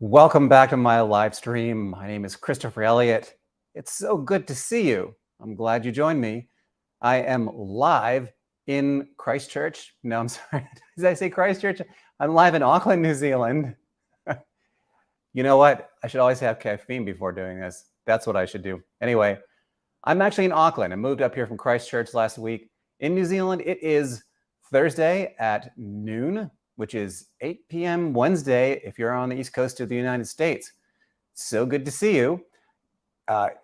Welcome back to my live stream. My name is Christopher Elliott. It's so good to see you. I'm glad you joined me. I am live in Christchurch. No, I'm sorry. Did I say Christchurch? I'm live in Auckland, New Zealand. You know what? I should always have caffeine before doing this. That's what I should do. Anyway, I'm actually in Auckland. I moved up here from Christchurch last week. In New Zealand, it is Thursday at noon, which is 8 p.m. Wednesday if you're on the East Coast of the United States. So good to see you.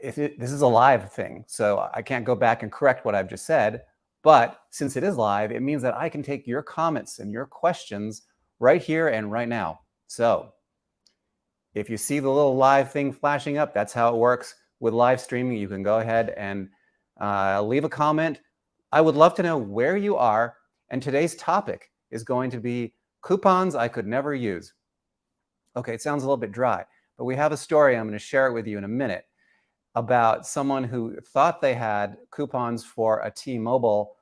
This is a live thing, so I can't go back and correct what I've just said. But since it is live, it means that I can take your comments and your questions right here and right now. So if you see the little live thing flashing up, that's how it works with live streaming. You can go ahead and leave a comment. I would love to know where you are. And today's topic is going to be coupons I could never use. Okay, it sounds a little bit dry, but we have a story. I'm going to share it with you in a minute about someone who thought they had coupons for a T-Mobile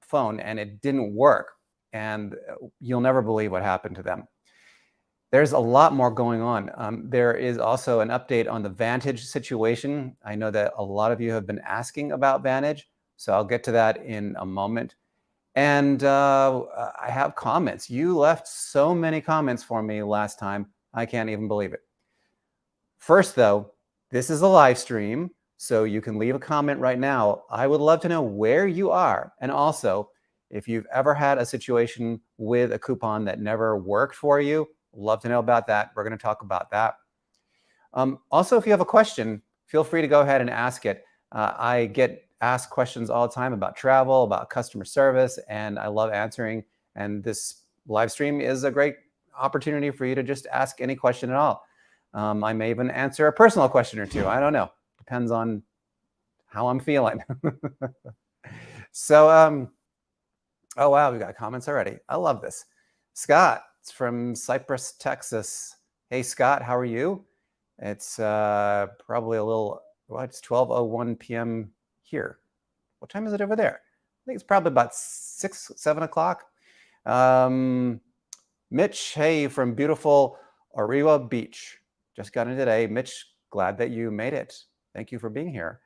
phone and it didn't work. And you'll never believe what happened to them. There's a lot more going on. There is also an update on the Vantage situation. I know that a lot of you have been asking about Vantage, so I'll get to that in a moment. And I have comments. You left so many comments for me last time. I can't even believe it. First, though, this is a live stream, so you can leave a comment right now. I would love to know where you are. And also, if you've ever had a situation with a coupon that never worked for you, love to know about that. We're going to talk about that. Also, if you have a question, feel free to go ahead and ask it. I get asked questions all the time about travel, about customer service, and I love answering. And this live stream is a great opportunity for you to just ask any question at all. I may even answer a personal question or two. I don't know. Depends on how I'm feeling. So, oh, wow, we got comments already. I love this. Scott from Cypress, Texas. Hey, Scott, how are you? It's probably a little, well, it's 12:01 p.m. here. What time is it over there? I think it's probably about 6, 7 o'clock. Mitch, hey, from beautiful Orewa Beach. Just got in today. Mitch, glad that you made it. Thank you for being here.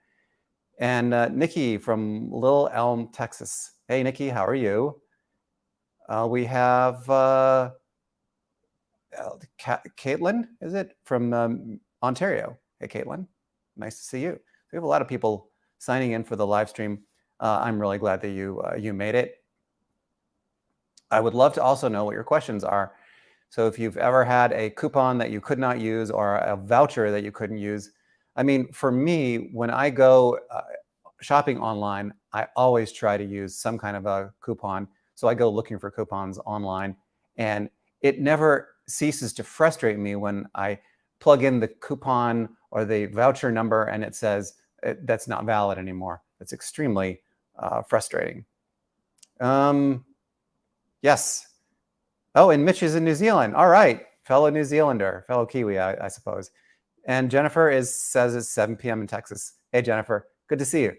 And Nikki from Little Elm, Texas. Hey, Nikki, how are you? We have Caitlin, is it, from Ontario? Hey, Caitlin, nice to see you. We have a lot of people signing in for the live stream. I'm really glad that you made it. I would love to also know what your questions are. So if you've ever had a coupon that you could not use or a voucher that you couldn't use, I mean, for me, when I go shopping online, I always try to use some kind of a coupon. So I go looking for coupons online, and it never ceases to frustrate me when I plug in the coupon or the voucher number and it says that's not valid anymore. It's extremely frustrating. Yes. Oh, and Mitch is in New Zealand. All right, fellow New Zealander, fellow Kiwi, I suppose. And Jennifer says it's 7 p.m. in Texas. Hey, Jennifer, good to see you.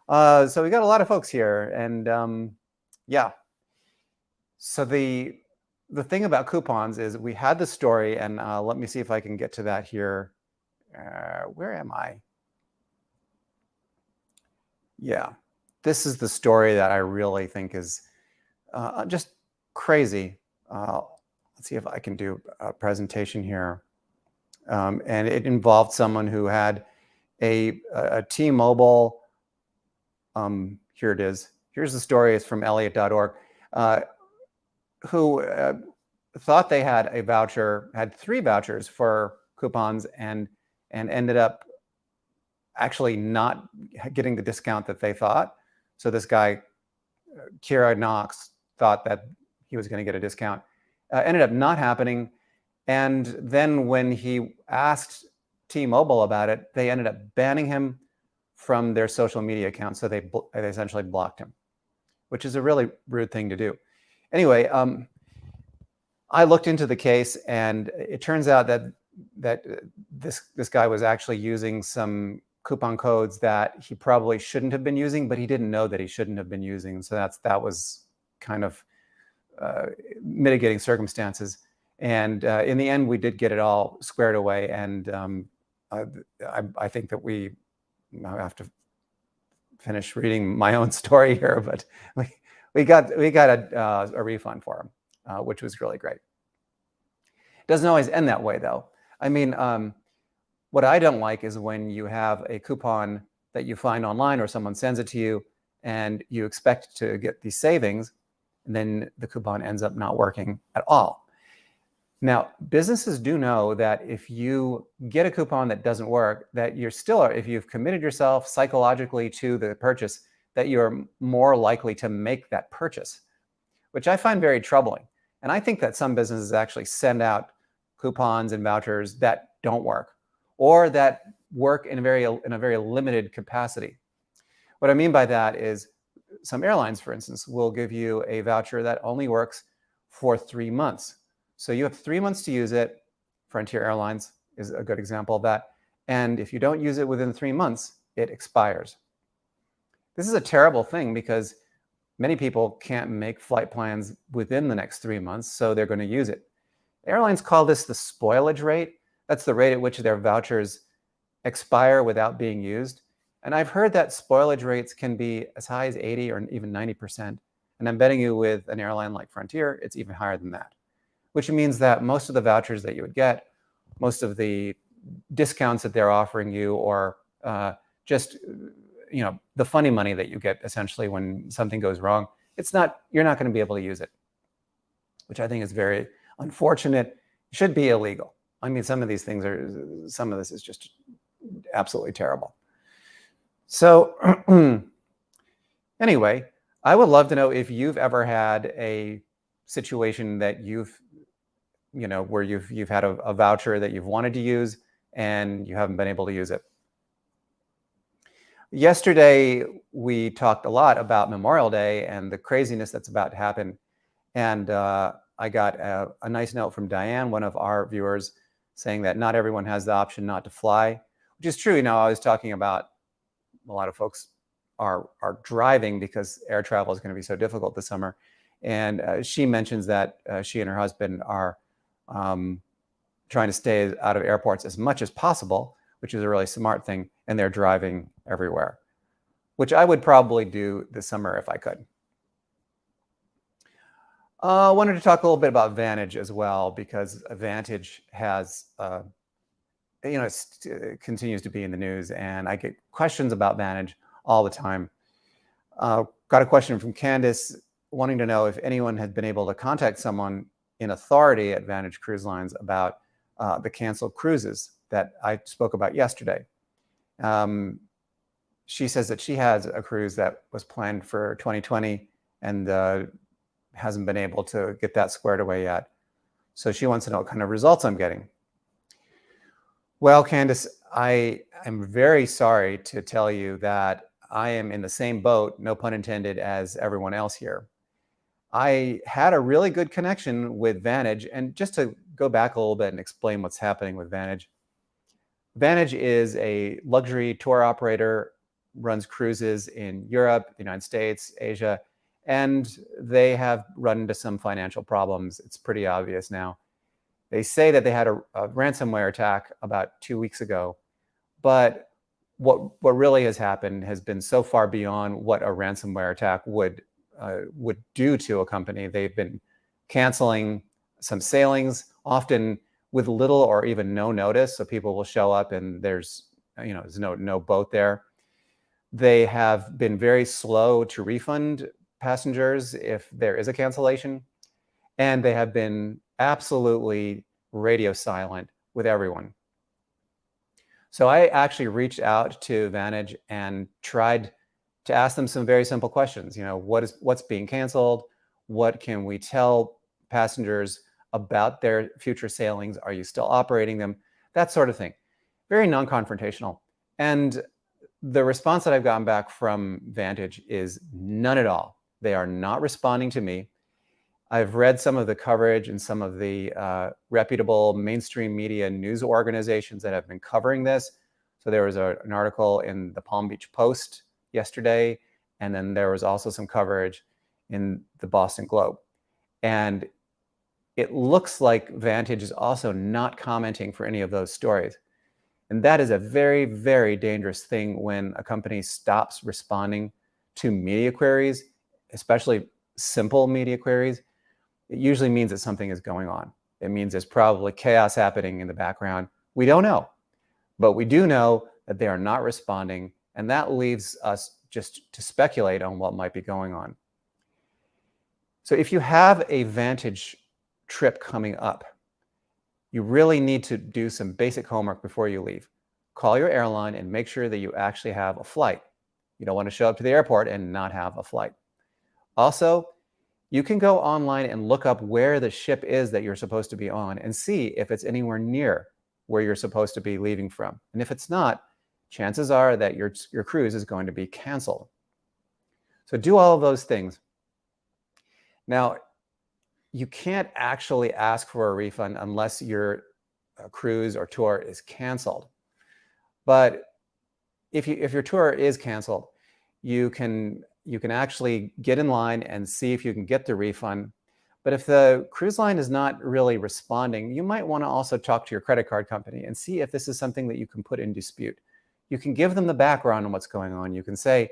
So we got a lot of folks here, and yeah. So the thing about coupons is we had the story, and let me see if I can get to that here. Where am I? Yeah, this is the story that I really think is just crazy. Let's see if I can do a presentation here. And it involved someone who had a T-Mobile. Here it is. Here's the story. It's from Elliott.org. Who thought they had a voucher, had 3 vouchers for coupons, and ended up actually not getting the discount that they thought. So this guy, Kira Knox, thought that he was going to get a discount. Ended up not happening. And then when he asked T-Mobile about it, they ended up banning him from their social media account. So they essentially blocked him, which is a really rude thing to do. Anyway, I looked into the case, and it turns out that this guy was actually using some coupon codes that he probably shouldn't have been using, but he didn't know that he shouldn't have been using. So that was kind of mitigating circumstances. And in the end, we did get it all squared away. And I think that I have to finish reading my own story here, but we got a refund for them, which was really great. It doesn't always end that way, though. I mean, what I don't like is when you have a coupon that you find online or someone sends it to you and you expect to get these savings, and then the coupon ends up not working at all. Now, businesses do know that if you get a coupon that doesn't work, that you're still, if you've committed yourself psychologically to the purchase, that you're more likely to make that purchase, which I find very troubling. And I think that some businesses actually send out coupons and vouchers that don't work, or that work in a very limited capacity. What I mean by that is some airlines, for instance, will give you a voucher that only works for 3 months. So you have 3 months to use it. Frontier Airlines is a good example of that. And if you don't use it within 3 months, it expires. This is a terrible thing because many people can't make flight plans within the next 3 months, so they're going to use it. Airlines call this the spoilage rate. That's the rate at which their vouchers expire without being used. And I've heard that spoilage rates can be as high as 80 or even 90%. And I'm betting you with an airline like Frontier, it's even higher than that, which means that most of the vouchers that you would get, most of the discounts that they're offering you, or just the funny money that you get essentially when something goes wrong, you're not going to be able to use it, which I think is very unfortunate. It should be illegal. I mean, some of this is just absolutely terrible. So anyway, I would love to know if you've ever had a situation that where you've had a voucher that you've wanted to use and you haven't been able to use it. Yesterday, we talked a lot about Memorial Day and the craziness that's about to happen. And I got a nice note from Diane, one of our viewers, saying that not everyone has the option not to fly, which is true. I was talking about a lot of folks are driving because air travel is going to be so difficult this summer. And she mentions that she and her husband are trying to stay out of airports as much as possible, which is a really smart thing. And they're driving everywhere, which I would probably do this summer if I could. I wanted to talk a little bit about Vantage as well, because Vantage has, it continues to be in the news, and I get questions about Vantage all the time. Got a question from Candace wanting to know if anyone had been able to contact someone in authority at Vantage Cruise Lines about the canceled cruises that I spoke about yesterday. She says that she has a cruise that was planned for 2020 and hasn't been able to get that squared away yet. So she wants to know what kind of results I'm getting. Well, Candace, I am very sorry to tell you that I am in the same boat, no pun intended, as everyone else here. I had a really good connection with Vantage, and just to go back a little bit and explain what's happening with Vantage. Vantage is a luxury tour operator, runs cruises in Europe, the United States, Asia, and they have run into some financial problems. It's pretty obvious now. They say that they had a ransomware attack about 2 weeks ago, but what really has happened has been so far beyond what a ransomware attack would do to a company. They've been canceling some sailings, often with little or even no notice. So people will show up and there's no boat there. They have been very slow to refund passengers if there is a cancellation, and they have been absolutely radio silent with everyone. So I actually reached out to Vantage and tried to ask them some very simple questions. What's being canceled? What can we tell passengers about their future sailings? Are you still operating them? That sort of thing. Very non-confrontational. And the response that I've gotten back from Vantage is none at all. They are not responding to me. I've read some of the coverage and some of the reputable mainstream media news organizations that have been covering this. So there was an article in the Palm Beach Post yesterday, and then there was also some coverage in the Boston Globe. And it looks like Vantage is also not commenting for any of those stories. And that is a very, very dangerous thing when a company stops responding to media queries, especially simple media queries. It usually means that something is going on. It means there's probably chaos happening in the background. We don't know, but we do know that they are not responding, and that leaves us just to speculate on what might be going on. So if you have a Vantage trip coming up, you really need to do some basic homework before you leave. Call your airline and make sure that you actually have a flight. You don't want to show up to the airport and not have a flight. Also, you can go online and look up where the ship is that you're supposed to be on and see if it's anywhere near where you're supposed to be leaving from. And if it's not, chances are that your cruise is going to be canceled. So do all of those things. Now, you can't actually ask for a refund unless your cruise or tour is canceled. But if your tour is canceled, you can actually get in line and see if you can get the refund. But if the cruise line is not really responding, you might want to also talk to your credit card company and see if this is something that you can put in dispute. You can give them the background on what's going on. You can say,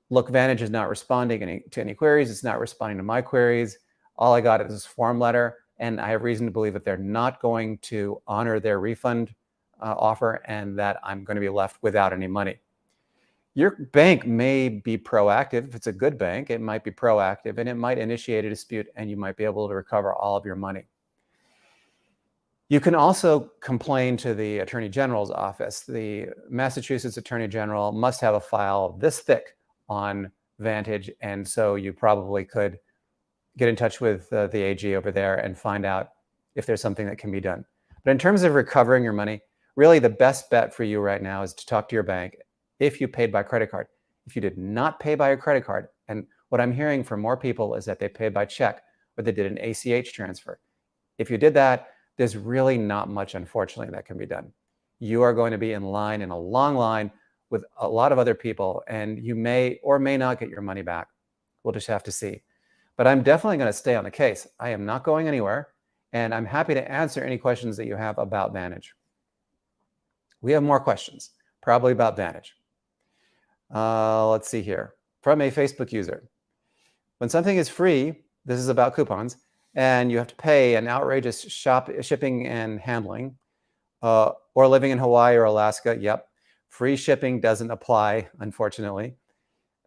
look, Vantage is not responding to any queries. It's not responding to my queries. All I got is this form letter, and I have reason to believe that they're not going to honor their refund offer and that I'm going to be left without any money. Your bank may be proactive. If it's a good bank, it might be proactive, and it might initiate a dispute, and you might be able to recover all of your money. You can also complain to the Attorney General's office. The Massachusetts Attorney General must have a file this thick on Vantage, and so you probably could get in touch with the AG over there and find out if there's something that can be done. But in terms of recovering your money, really the best bet for you right now is to talk to your bank if you paid by credit card. If you did not pay by a credit card, and what I'm hearing from more people is that they paid by check or they did an ACH transfer. If you did that, there's really not much, unfortunately, that can be done. You are going to be in line, in a long line with a lot of other people, and you may or may not get your money back. We'll just have to see. But I'm definitely going to stay on the case. I am not going anywhere, and I'm happy to answer any questions that you have about Vantage. We have more questions, probably about Vantage. Let's see here. From a Facebook user. When something is free, this is about coupons, and you have to pay an outrageous shipping and handling, or living in Hawaii or Alaska, yep, free shipping doesn't apply, unfortunately.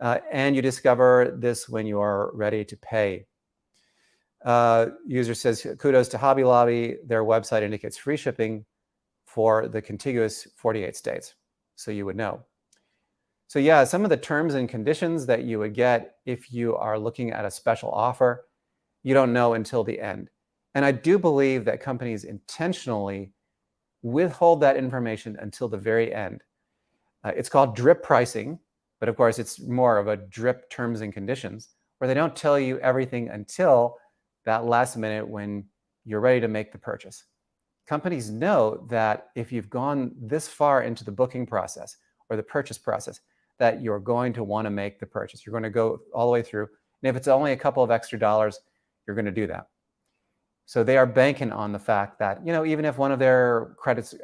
And you discover this when you are ready to pay. User says, kudos to Hobby Lobby. Their website indicates free shipping for the contiguous 48 states. So you would know. So yeah, some of the terms and conditions that you would get if you are looking at a special offer, you don't know until the end. And I do believe that companies intentionally withhold that information until the very end. It's called drip pricing, but of course it's more of a drip terms and conditions, where they don't tell you everything until that last minute when you're ready to make the purchase. Companies know that if you've gone this far into the booking process or the purchase process, that you're going to want to make the purchase. You're going to go all the way through. And if it's only a couple of extra dollars, you're going to do that. So they are banking on the fact that, even if one of their credits,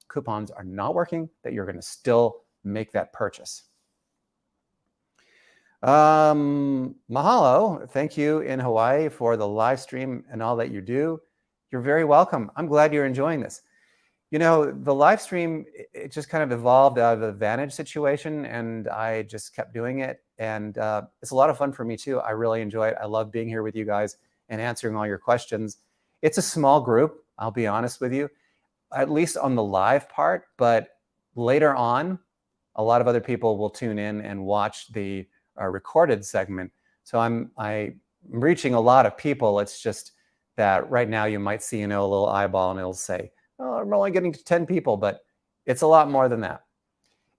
coupons are not working, that you're going to still make that purchase. Mahalo. Thank you in Hawaii for the live stream and all that you do. You're very welcome. I'm glad you're enjoying this. The live stream, it just kind of evolved out of the Vantage situation, and I just kept doing it. And it's a lot of fun for me too. I really enjoy it. I love being here with you guys and answering all your questions. It's a small group, I'll be honest with you, at least on the live part, but later on, a lot of other people will tune in and watch the recorded segment. So I'm reaching a lot of people. It's just that right now you might see, a little eyeball and it'll say, oh, I'm only getting to 10 people, but it's a lot more than that.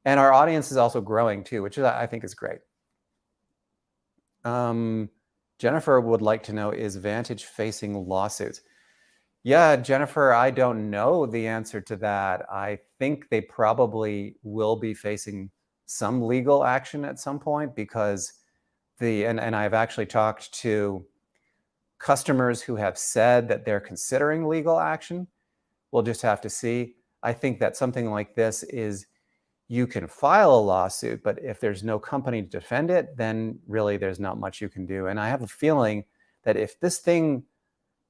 And our audience is also growing too, which I think is great. Jennifer would like to know, is Vantage facing lawsuits? Yeah, Jennifer, I don't know the answer to that. I think they probably will be facing some legal action at some point, because and I've actually talked to customers who have said that they're considering legal action. We'll just have to see. I think that something like this is, you can file a lawsuit, but if there's no company to defend it, then really there's not much you can do. And I have a feeling that if this thing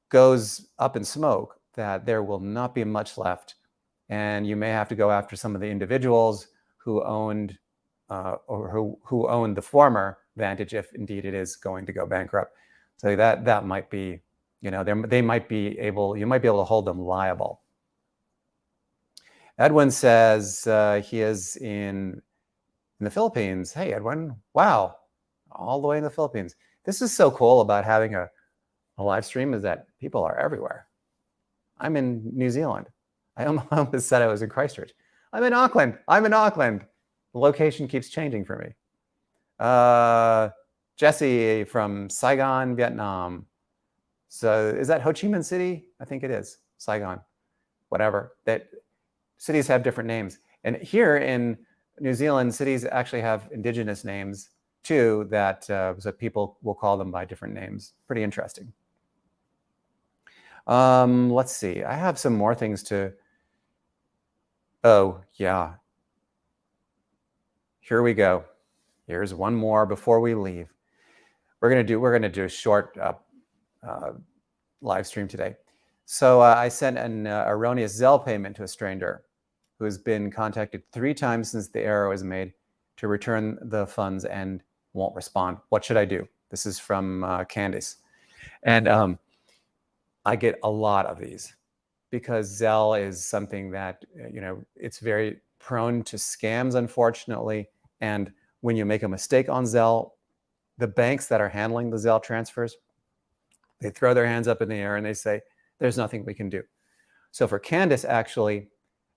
goes up in smoke, that there will not be much left. And you may have to go after some of the individuals who owned or who owned the former Vantage, if indeed it is going to go bankrupt. So that might be, they might be able, you might be able to hold them liable. Edwin says he is in the Philippines. Hey, Edwin, wow, all the way in the Philippines. This is so cool about having a live stream, is that people are everywhere. I'm in New Zealand. I almost said I was in Christchurch. I'm in Auckland. The location keeps changing for me. Jesse from Saigon, Vietnam. So is that Ho Chi Minh City? I think it is. Saigon, whatever. That cities have different names. And here in New Zealand, cities actually have indigenous names too, that so people will call them by different names. Pretty interesting. Let's see. I have some more things to... Oh, yeah. Here we go. Here's one more before we leave. We're gonna do a short live stream today. So I sent an erroneous Zelle payment to a stranger who has been contacted 3 times since the error was made to return the funds and won't respond. What should I do? This is from Candace. And I get a lot of these because Zelle is something that, it's very prone to scams, unfortunately. And when you make a mistake on Zelle, the banks that are handling the Zelle transfers, they throw their hands up in the air and they say, there's nothing we can do. So for Candace, actually,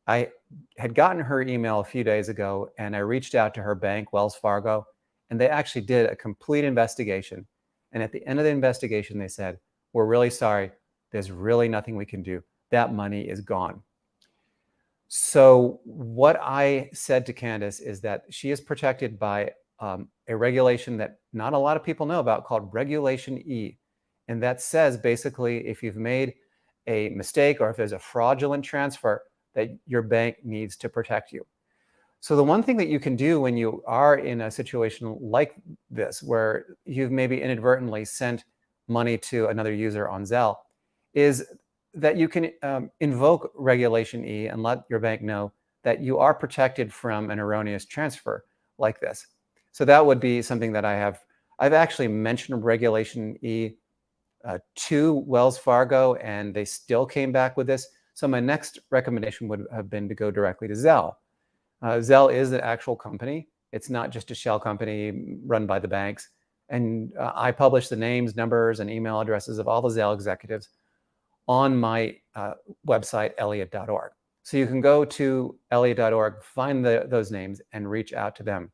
I had gotten her email a few days ago and I reached out to her bank, Wells Fargo, and they actually did a complete investigation. And at the end of the investigation, they said, we're really sorry. There's really nothing we can do. That money is gone. So what I said to Candace is that she is protected by a regulation that not a lot of people know about called Regulation E. And that says basically if you've made a mistake or if there's a fraudulent transfer, that your bank needs to protect you. So the one thing that you can do when you are in a situation like this, where you've maybe inadvertently sent money to another user on Zelle, is that you can invoke Regulation E and let your bank know that you are protected from an erroneous transfer like this. So that would be something that I've actually mentioned Regulation E to Wells Fargo, and they still came back with this. So my next recommendation would have been to go directly to Zelle. Zelle is an actual company. It's not just a shell company run by the banks. And I publish the names, numbers, and email addresses of all the Zelle executives on my website, elliott.org. So you can go to elliott.org, find those names, and reach out to them.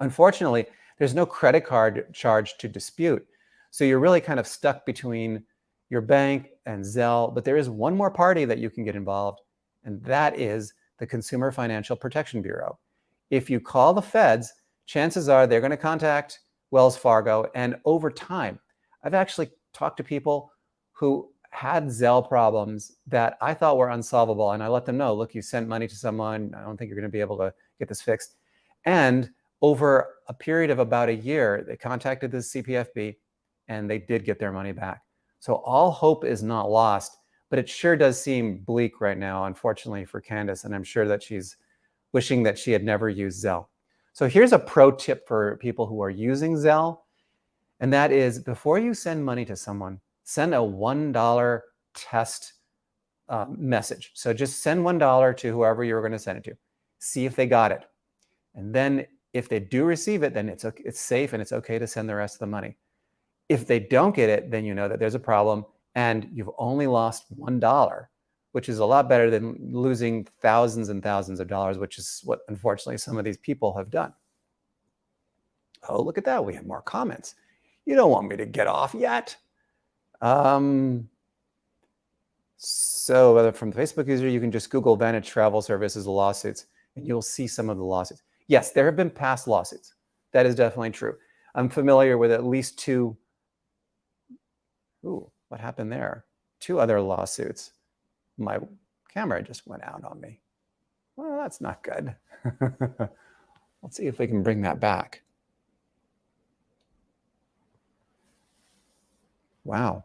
Unfortunately, there's no credit card charge to dispute. So you're really kind of stuck between your bank and Zelle, but there is one more party that you can get involved, and that is the Consumer Financial Protection Bureau. If you call the feds, chances are they're going to contact Wells Fargo, and over time, I've actually talked to people who had Zelle problems that I thought were unsolvable, and I let them know, look, you sent money to someone, I don't think you're going to be able to get this fixed. And over a period of about a year, they contacted the CPFB, and they did get their money back. So all hope is not lost, but it sure does seem bleak right now, unfortunately, for Candace, and I'm sure that she's wishing that she had never used Zelle. So here's a pro tip for people who are using Zelle, and that is before you send money to someone, send a $1 test message. So just send $1 to whoever you're going to send it to. See if they got it. And then if they do receive it, then it's safe and it's okay to send the rest of the money. If they don't get it, then you know that there's a problem and you've only lost $1, which is a lot better than losing thousands and thousands of dollars, which is what, unfortunately, some of these people have done. Oh, look at that. We have more comments. You don't want me to get off yet. So from the Facebook user, you can just Google Vantage Travel Services lawsuits, and you'll see some of the lawsuits. Yes, there have been past lawsuits. That is definitely true. I'm familiar with at least 2 Ooh, what happened there? 2 other lawsuits. My camera just went out on me. Well, that's not good. Let's see if we can bring that back. Wow.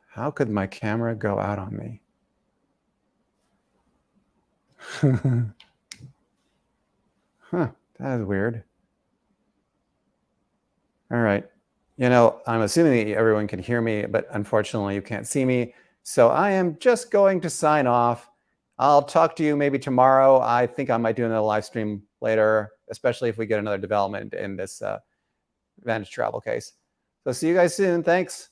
How could my camera go out on me? Huh, that is weird. All right. I'm assuming that everyone can hear me, but unfortunately you can't see me. So I am just going to sign off. I'll talk to you maybe tomorrow. I think I might do another live stream later, especially if we get another development in this Vantage Travel case. So see you guys soon. Thanks.